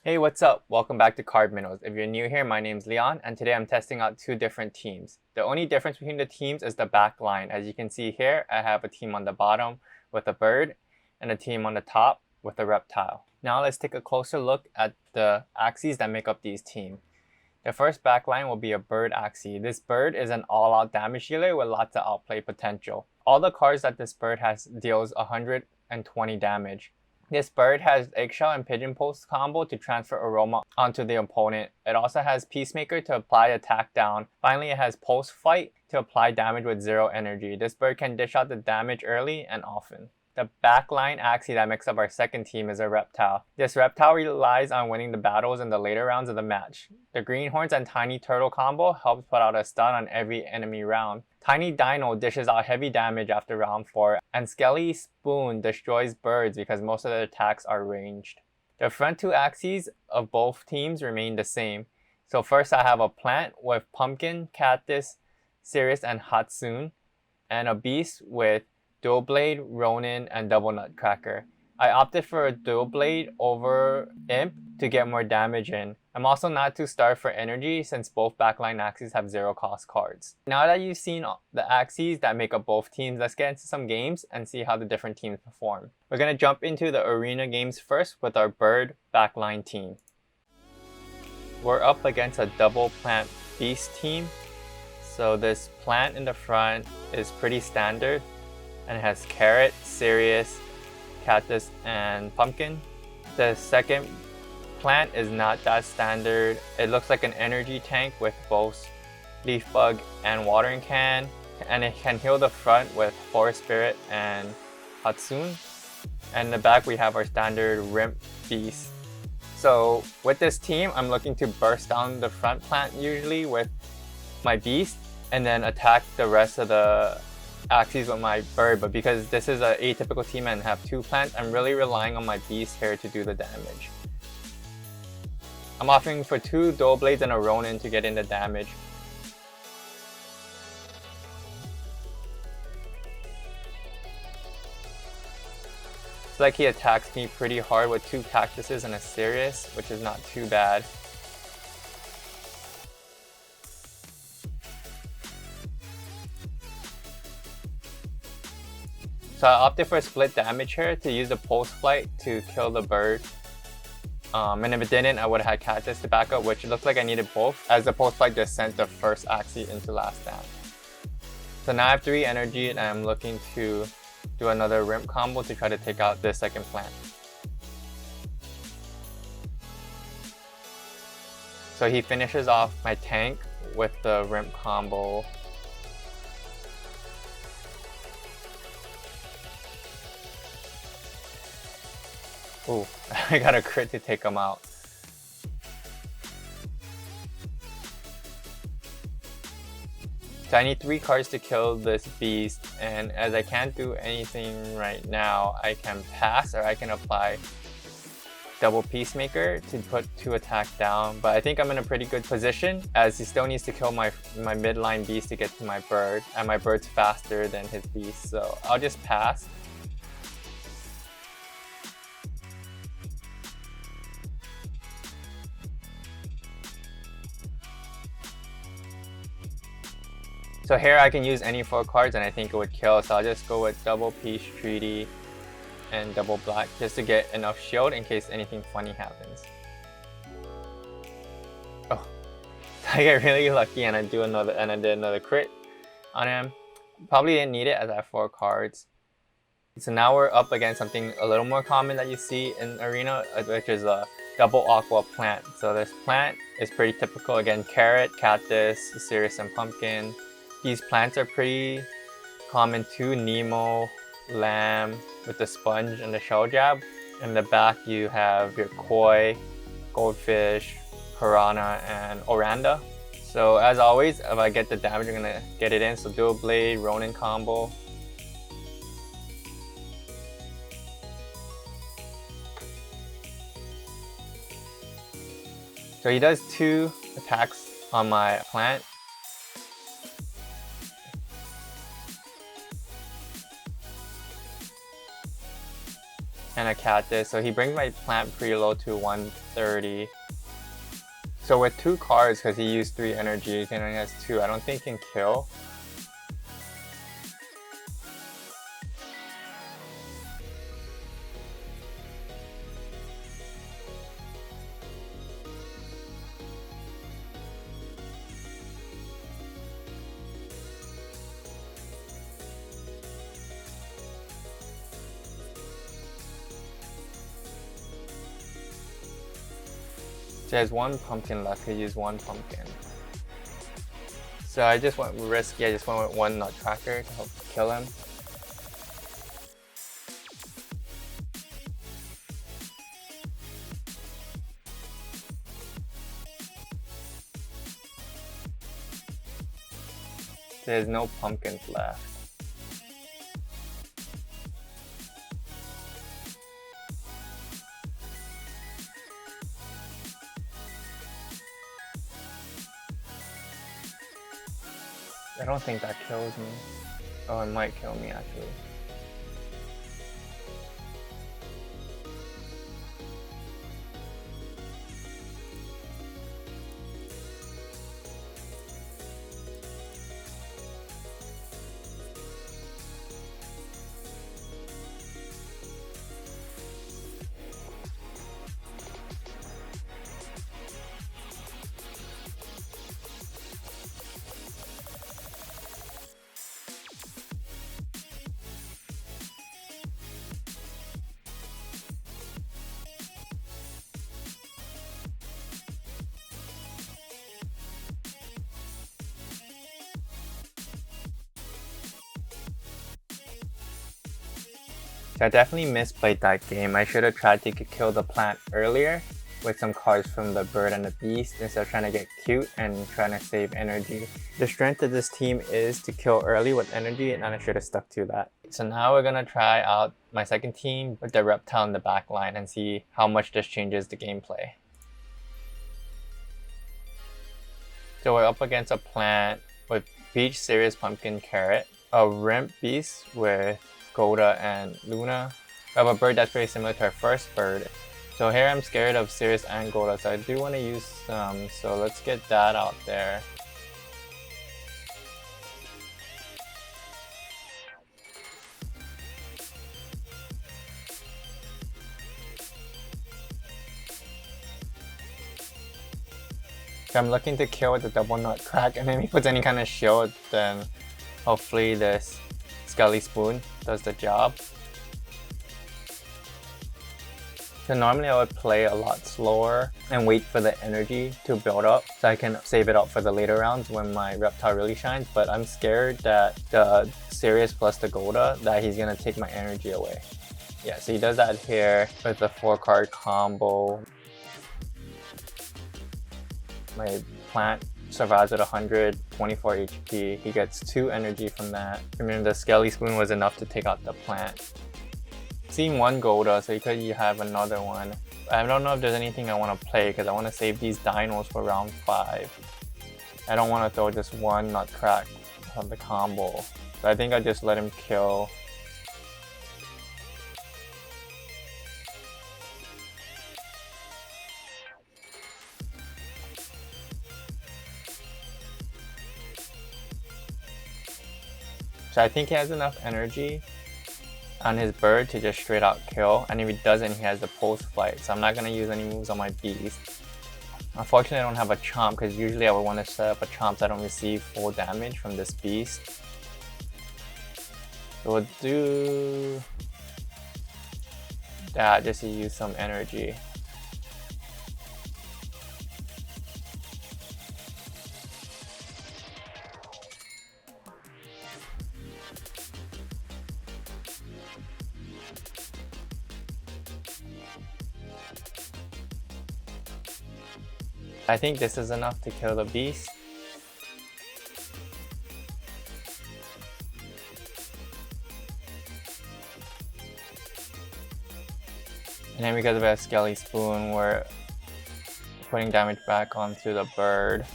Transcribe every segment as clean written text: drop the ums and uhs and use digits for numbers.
Hey, what's up? Welcome back to Card Minnows. If you're new here, my name's Leon, and today I'm testing out two different teams. The only difference between the teams is the back line. As you can see here, I have a team on the bottom with a bird, and a team on the top with a reptile. Now let's take a closer look at the Axies that make up these teams. The first back line will be a bird Axie. This bird is an all-out damage dealer with lots of outplay potential. All the cards that this bird has deals 120 damage. This bird has Eggshell and Pigeon Post combo to transfer Aroma onto the opponent. It also has Peacemaker to apply attack down. Finally, it has Post Fight to apply damage with 0 energy. This bird can dish out the damage early and often. The backline Axie that makes up our second team is a Reptile. This Reptile relies on winning the battles in the later rounds of the match. The Greenhorns and Tiny Turtle combo helps put out a stun on every enemy round. Tiny Dino dishes out heavy damage after round 4, and Skelly Spoon destroys birds because most of the attacks are ranged. The front two Axies of both teams remain the same. So first I have a plant with Pumpkin, Cactus, Cirrus, and Hatsune, and a beast with Dual Blade, Ronin, and Double Nutcracker. I opted for a Dual Blade over Imp to get more damage in. I'm also not too starved for energy since both backline Axies have 0 cost cards. Now that you've seen the Axies that make up both teams, let's get into some games and see how the different teams perform. We're going to jump into the arena games first with our bird backline team. We're up against a double plant beast team. So this plant in the front is pretty standard, and it has Carrot, Sirius, Cactus, and Pumpkin. The second plant is not that standard. It looks like an energy tank with both Leaf Bug and Watering Can, and it can heal the front with Forest Spirit and Hatsune. And in the back we have our standard Rimp Beast. So with this team, I'm looking to burst down the front plant usually with my Beast, and then attack the rest of the Axies with my bird. But because this is an atypical team and have 2 plants, I'm really relying on my Beast here to do the damage. I'm offering for 2 Dual Blades and a Ronin to get in the damage. It's like he attacks me pretty hard with 2 Cactuses and a Sirius, which is not too bad. So I opted for split damage here to use the Pulse Flight to kill the bird. And if it didn't, I would have had Cactus to back up, which it looked like I needed both, as the Pulse Flight just sent the first Axie into last stand. So now I have 3 energy and I'm looking to do another Rimp combo to try to take out this second plant. So he finishes off my tank with the Rimp combo. Ooh, I got a crit to take him out. So I need 3 cards to kill this beast, and as I can't do anything right now, I can pass or I can apply double Peacemaker to put 2 attack down. But I think I'm in a pretty good position as he still needs to kill my midline beast to get to my bird, and my bird's faster than his beast, so I'll just pass. So here I can use any 4 cards and I think it would kill, so I'll just go with double Peace Treaty and double Black just to get enough shield in case anything funny happens. Oh, I get really lucky and I did another crit on him. Probably didn't need it as I have 4 cards. So now we're up against something a little more common that you see in Arena, which is a double Aqua plant. So this plant is pretty typical. Again, Carrot, Cactus, Cirrus, and Pumpkin. These plants are pretty common too. Nemo, Lamb with the Sponge and the Shell Jab. In the back you have your Koi, Goldfish, Piranha, and Oranda. So as always, if I get the damage, I'm gonna get it in. So Dual Blade, Ronin combo. So he does 2 attacks on my plant. and a cactus. So he brings my plant preload to 130. So with 2 cards, because he used 3 energies and he has 2, I don't think he can kill. So he has 1 pumpkin left, he used 1 pumpkin. So I just went risky, I just went with 1 Nutcracker to help kill him. There's no pumpkins left. I don't think that kills me. Oh, it might kill me actually. So I definitely misplayed that game. I should have tried to kill the plant earlier with some cards from the bird and the beast instead of trying to get cute and trying to save energy. The strength of this team is to kill early with energy, and I should have stuck to that. So now we're gonna try out my second team with the reptile in the back line and see how much this changes the gameplay. So we're up against a plant with Peach, Sirius, Pumpkin, Carrot, a Rimp Beast with Golda and Luna. We have a bird that's very similar to our first bird. So here I'm scared of Sirius and Golda, so I do want to use some. So let's get that out there. If I'm looking to kill with the double Nutcrack, and then he puts any kind of shield, then hopefully this Skelly Spoon does the job. So normally I would play a lot slower and wait for the energy to build up so I can save it up for the later rounds when my reptile really shines, but I'm scared that the Sirius plus the Golda, that he's gonna take my energy away. Yeah, so he does that here with the 4-card combo. My plant survives at 124 HP. He gets 2 energy from that. I mean, the Skelly Spoon was enough to take out the plant. Seen 1 Golda, so you could have another one. I don't know if there's anything I want to play because I want to save these dinos for round 5. I don't want to throw just 1 Nutcrack of the combo. So I think I just let him kill. So I think he has enough energy on his bird to just straight out kill, and if he doesn't, he has the post flight, so I'm not going to use any moves on my beast. Unfortunately, I don't have a chomp because usually I would want to set up a chomp so I don't receive full damage from this beast. So we'll do that just to use some energy. I think this is enough to kill the beast. And then because of a Skelly Spoon, we're putting damage back onto the bird.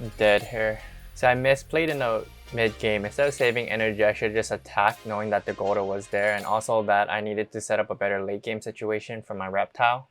I'm dead here. So I misplayed in the mid game. Instead of saving energy, I should just attack knowing that the Golda was there, and also that I needed to set up a better late game situation for my Reptile.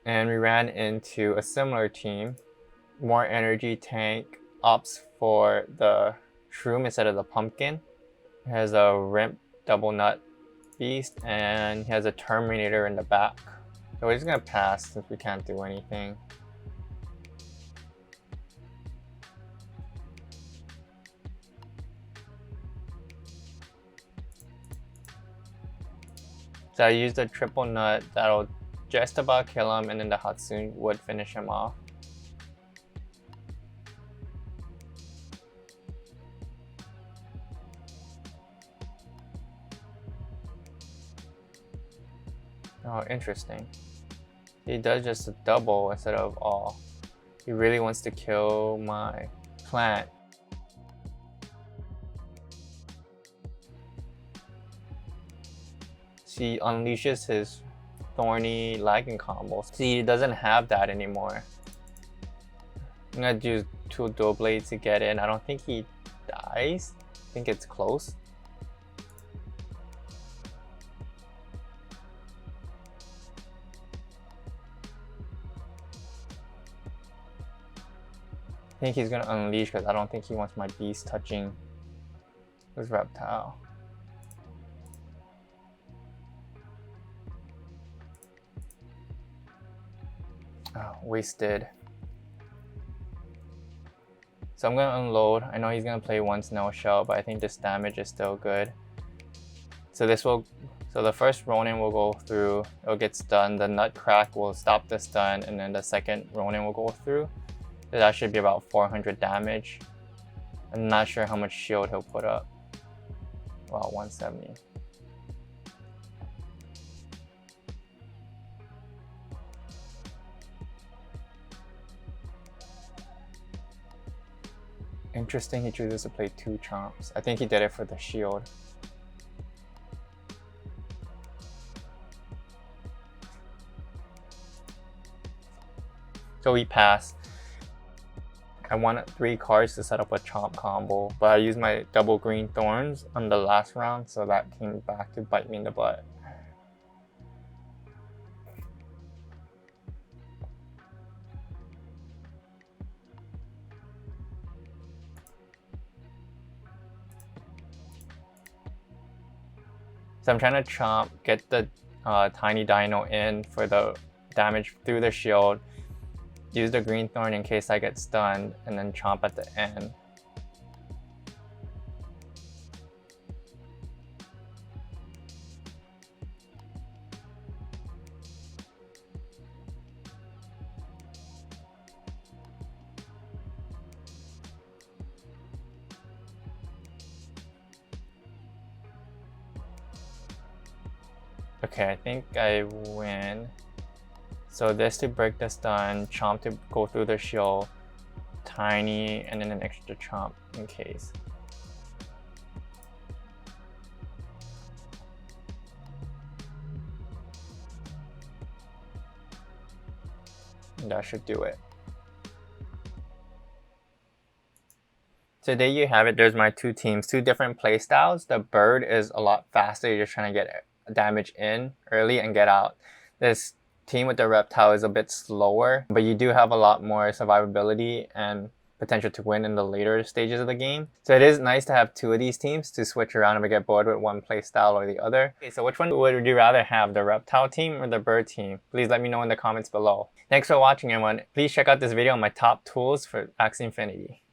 And we ran into a similar team. More energy tank ops for the Shroom instead of the Pumpkin. He has a Rimp double nut beast, and he has a Terminator in the back. So we're just gonna pass since we can't do anything. So I used a triple nut that'll just about kill him, and then the Hatsune would finish him off. Oh, interesting. He does just a double instead of all. He really wants to kill my plant. He unleashes his thorny lagging combos. See, he doesn't have that anymore. I'm gonna do 2 dual blades to get in. I don't think he dies. I think it's close. I think he's gonna unleash because I don't think he wants my beast touching his Reptile. Oh, wasted. So I'm gonna unload. I know he's gonna play 1 Snow Shell, but I think this damage is still good. So the first Ronin will go through, it'll get stunned, the Nutcrack will stop the stun, and then the second Ronin will go through. So that should be about 400 damage. I'm not sure how much shield he'll put up. About 170. Interesting, he chooses to play 2 Chomps. I think he did it for the shield. So we pass. I wanted 3 cards to set up a Chomp combo, but I used my double green thorns on the last round, so that came back to bite me in the butt. So I'm trying to Chomp, get the tiny dino in for the damage through the shield, use the green thorn in case I get stunned, and then Chomp at the end. Okay, I think I win. So this to break the stun, Chomp to go through the shield, tiny, and then an extra Chomp in case. And that should do it. So there you have it. There's my 2 teams, 2 different playstyles. The bird is a lot faster. You're just trying to get damage in early and get out. This team with the Reptile is a bit slower, but you do have a lot more survivability and potential to win in the later stages of the game. So it is nice to have 2 of these teams to switch around if I get bored with one play style or the other. Okay, so which one would you rather have, the Reptile team or the Bird team? Please let me know in the comments below. Thanks for watching, everyone. Please check out this video on my top tools for Axie Infinity.